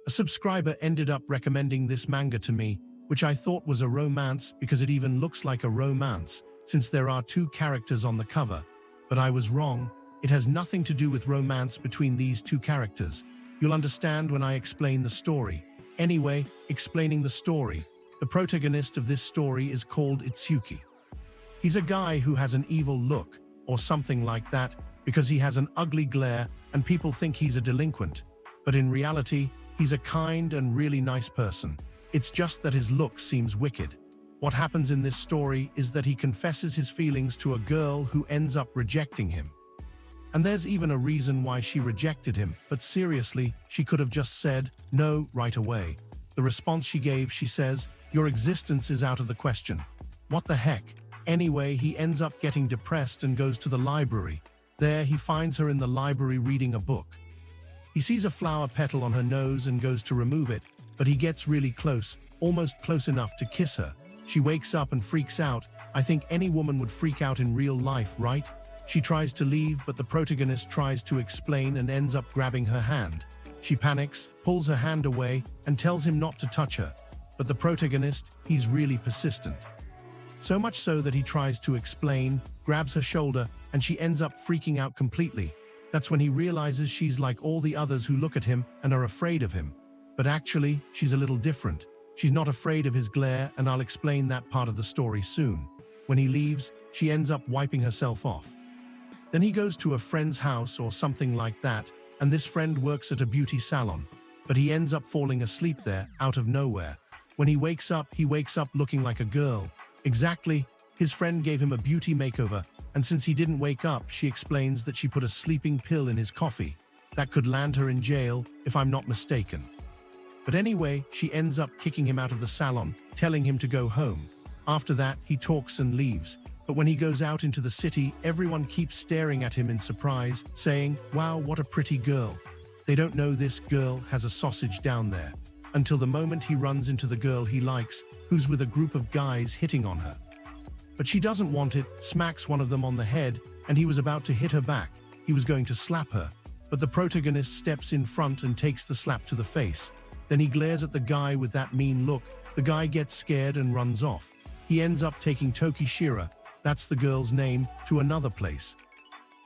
A subscriber ended up recommending this manga to me, which I thought was a romance because it even looks like a romance, since there are two characters on the cover. But I was wrong. It has nothing to do with romance between these two characters. You'll understand when I explain the story. Anyway, explaining the story. The protagonist of this story is called Itsuki. He's a guy who has an evil look, or something like that, because he has an ugly glare and people think he's a delinquent. But in reality, he's a kind and really nice person. It's just that his look seems wicked. What happens in this story is that he confesses his feelings to a girl who ends up rejecting him. And there's even a reason why she rejected him, but seriously, she could have just said no right away. The response she gave, she says, "Your existence is out of the question." What the heck? Anyway, he ends up getting depressed and goes to the library. There, he finds her in the library reading a book. He sees a flower petal on her nose and goes to remove it, but he gets really close, almost close enough to kiss her. She wakes up and freaks out. I think any woman would freak out in real life, right? She tries to leave, but the protagonist tries to explain and ends up grabbing her hand. She panics, pulls her hand away, and tells him not to touch her. But the protagonist, he's really persistent. So much so that he tries to explain, grabs her shoulder, and she ends up freaking out completely. That's when he realizes she's like all the others who look at him and are afraid of him. But actually, she's a little different. She's not afraid of his glare, and I'll explain that part of the story soon. When he leaves, she ends up wiping herself off. Then he goes to a friend's house or something like that, and this friend works at a beauty salon. But he ends up falling asleep there, out of nowhere. When he wakes up looking like a girl. Exactly, his friend gave him a beauty makeover, and since he didn't wake up, she explains that she put a sleeping pill in his coffee. That could land her in jail, if I'm not mistaken. But anyway, she ends up kicking him out of the salon, telling him to go home. After that, he talks and leaves. But when he goes out into the city, everyone keeps staring at him in surprise, saying, "Wow, what a pretty girl." They don't know this girl has a sausage down there. Until the moment he runs into the girl he likes, who's with a group of guys hitting on her. But she doesn't want it, smacks one of them on the head, and he was about to hit her back. He was going to slap her. But the protagonist steps in front and takes the slap to the face. Then he glares at the guy with that mean look. The guy gets scared and runs off. He ends up taking Tokishira, that's the girl's name, to another place.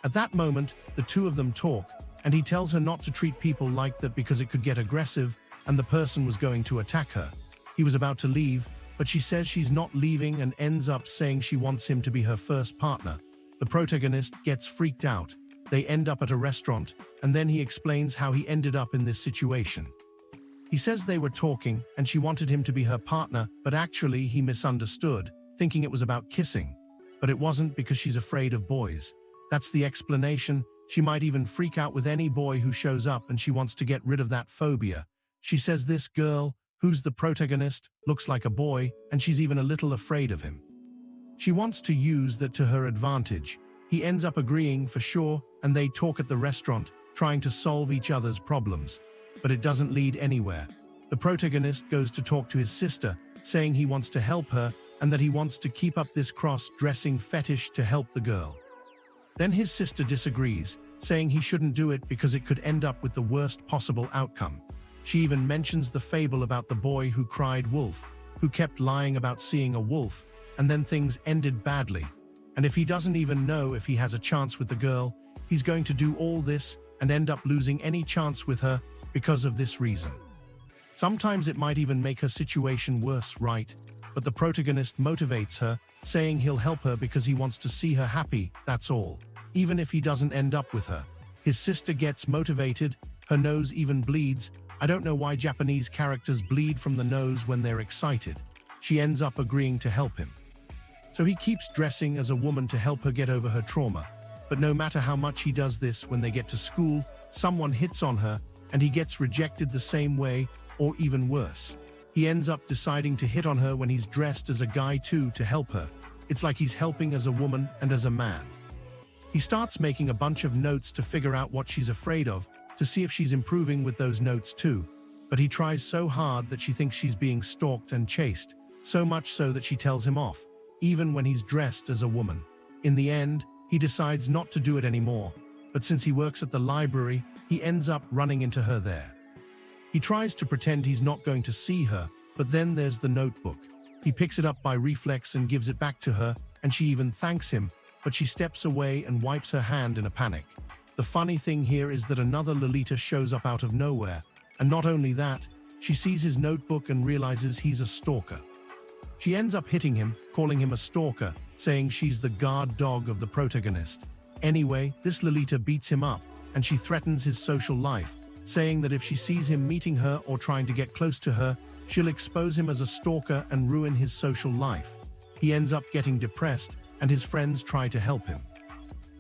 At that moment, the two of them talk, and he tells her not to treat people like that because it could get aggressive, and the person was going to attack her. He was about to leave, but she says she's not leaving and ends up saying she wants him to be her first partner. The protagonist gets freaked out. They end up at a restaurant, and then he explains how he ended up in this situation. He says they were talking, and she wanted him to be her partner, but actually he misunderstood, thinking it was about kissing. But it wasn't because she's afraid of boys. That's the explanation. She might even freak out with any boy who shows up, and she wants to get rid of that phobia. She says this girl, who's the protagonist, looks like a boy, and she's even a little afraid of him. She wants to use that to her advantage. He ends up agreeing for sure, and they talk at the restaurant, trying to solve each other's problems. But it doesn't lead anywhere. The protagonist goes to talk to his sister, saying he wants to help her and that he wants to keep up this cross-dressing fetish to help the girl. Then his sister disagrees, saying he shouldn't do it because it could end up with the worst possible outcome. She even mentions the fable about the boy who cried wolf, who kept lying about seeing a wolf, and then things ended badly. And if he doesn't even know if he has a chance with the girl, he's going to do all this and end up losing any chance with her because of this reason. Sometimes it might even make her situation worse, right? But the protagonist motivates her, saying he'll help her because he wants to see her happy, that's all. Even if he doesn't end up with her. His sister gets motivated, her nose even bleeds. I don't know why Japanese characters bleed from the nose when they're excited. She ends up agreeing to help him. So he keeps dressing as a woman to help her get over her trauma. But no matter how much he does this, when they get to school, someone hits on her, and he gets rejected the same way, or even worse. He ends up deciding to hit on her when he's dressed as a guy too to help her. It's like he's helping as a woman and as a man. He starts making a bunch of notes to figure out what she's afraid of, to see if she's improving with those notes too. But he tries so hard that she thinks she's being stalked and chased, so much so that she tells him off, even when he's dressed as a woman. In the end, he decides not to do it anymore, but since he works at the library, he ends up running into her there. He tries to pretend he's not going to see her, but then there's the notebook. He picks it up by reflex and gives it back to her, and she even thanks him, but she steps away and wipes her hand in a panic. The funny thing here is that another Lolita shows up out of nowhere, and not only that, she sees his notebook and realizes he's a stalker. She ends up hitting him, calling him a stalker, saying she's the guard dog of the protagonist. Anyway, this Lolita beats him up, and she threatens his social life, saying that if she sees him meeting her or trying to get close to her, she'll expose him as a stalker and ruin his social life. He ends up getting depressed, and his friends try to help him.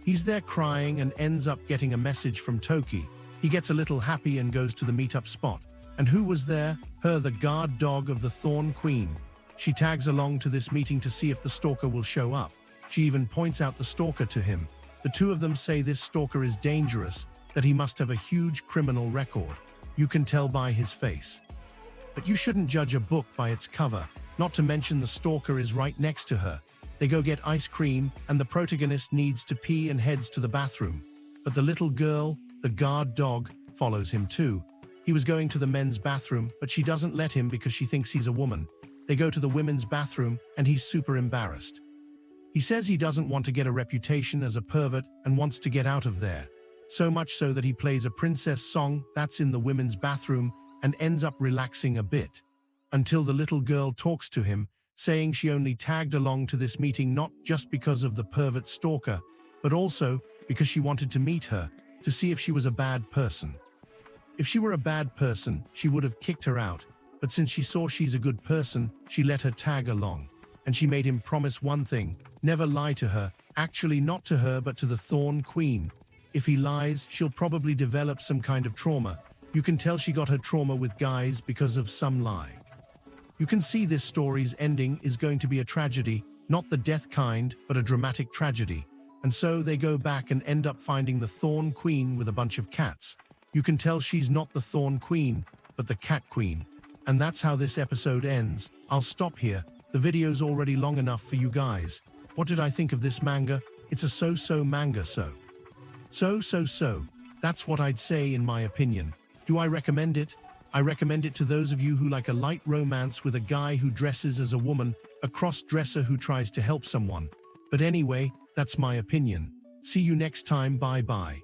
He's there crying and ends up getting a message from Toki. He gets a little happy and goes to the meetup spot. And who was there? Her, the guard dog of the Thorn Queen. She tags along to this meeting to see if the stalker will show up. She even points out the stalker to him. The two of them say this stalker is dangerous, that he must have a huge criminal record. You can tell by his face. But you shouldn't judge a book by its cover, not to mention the stalker is right next to her. They go get ice cream, and the protagonist needs to pee and heads to the bathroom. But the little girl, the guard dog, follows him too. He was going to the men's bathroom, but she doesn't let him because she thinks he's a woman. They go to the women's bathroom, and he's super embarrassed. He says he doesn't want to get a reputation as a pervert and wants to get out of there. So much so that he plays a princess song that's in the women's bathroom and ends up relaxing a bit. Until the little girl talks to him, saying she only tagged along to this meeting not just because of the pervert stalker, but also because she wanted to meet her, to see if she was a bad person. If she were a bad person, she would have kicked her out, but since she saw she's a good person, she let her tag along. And she made him promise one thing, never lie to her, actually not to her but to the Thorn Queen. If he lies, she'll probably develop some kind of trauma. You can tell she got her trauma with guys because of some lie. You can see this story's ending is going to be a tragedy, not the death kind, but a dramatic tragedy. And so they go back and end up finding the Thorn Queen with a bunch of cats. You can tell she's not the Thorn Queen, but the Cat Queen. And that's how this episode ends. I'll stop here. The video's already long enough for you guys. What did I think of this manga? It's a so-so manga, so. That's what I'd say in my opinion. Do I recommend it? I recommend it to those of you who like a light romance with a guy who dresses as a woman, a cross-dresser who tries to help someone. But anyway, that's my opinion. See you next time, bye-bye.